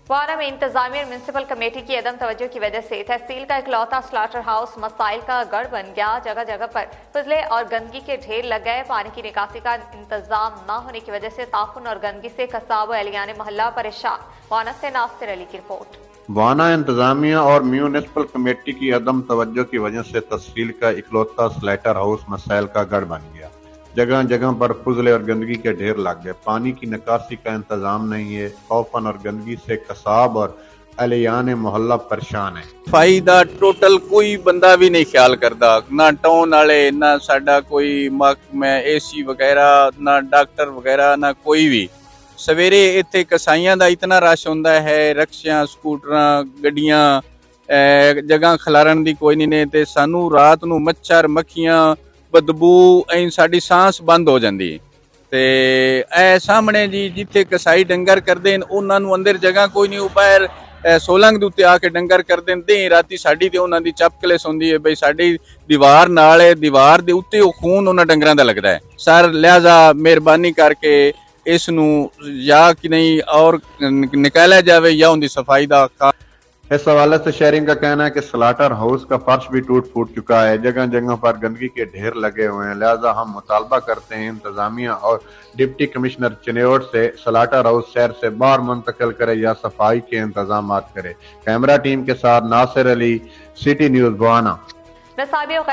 वारा में इंतजामिया और म्यूनसिपल कमेटी की अदम तवज्जो की वजह से तहसील का इकलौता स्लॉटर हाउस मसाइल का गढ़ बन गया। जगह जगह पर फजले और गंदगी के ढेर लग गए। पानी की निकासी का इंतजाम न होने की वजह से ताफुन और गंदगी से कसाब अहलियाने मोहल्ला परेशान। वाना से नासिर अली की रिपोर्ट। वाना इंतजामिया और म्यूनिसिपल कमेटी की अदम तवज्जो की वजह से तहसील का इकलौता स्लैटर हाउस मसाइल का गढ़ बन गया। जगह जगह पर फुजले और गंदगी के ढेर लग गए। पानी की निकासी का इंतजाम नहीं है। खौफन और गंदगी से कसाब और अहलियाने मोहल्ला परेशान है। सफाई दा टोटल कोई बंदा भी नहीं ख्याल करता, ना टाउन वाले, ना साडा कोई महकमा एसी वगैरह, ना डॉक्टर वगैरह, ना कोई भी। सवेरे इत्थे कसाइयां दा इतना रश होंदा है, रक्शियां, स्कूटरां, गड्डियां, जगह खलारन दी कोई नहीं ने ते सानू रात नू मच्छर, मक्खियां, बदबू ऐ साडी सांस बंद हो जांदी ते ए सामने जी जिथे कसाई डंगर करदे न उन्हां नू अंदर जगह कोई नहीं। बाहर सोलंग दे उत्ते आके डंगर करदे न। दे राती साडी ते उन्हां दी चपकलेस होंदी है बई साडी दीवार नाल है, दीवार दे उत्ते ओ खून उन्हां डंगरां दा लगदा है। सर लिहाजा मेहरबानी करके इस नू या कि नहीं और निकाला जावे या उनकी सफाई दा। इस हवाले से शहरियों का कहना है कि स्लॉटर हाउस का फर्श भी टूट फूट चुका है। जगह जगह पर गंदगी के ढेर लगे हुए हैं। लिहाजा हम मुतालबा करते हैं इंतजामिया और डिप्टी कमिश्नर चिन्योट से स्लॉटर हाउस शहर से बाहर मुंतकिल करे या सफाई के इंतजाम करे। कैमरा टीम के साथ नासिर अली, सिटी न्यूज़ वाना।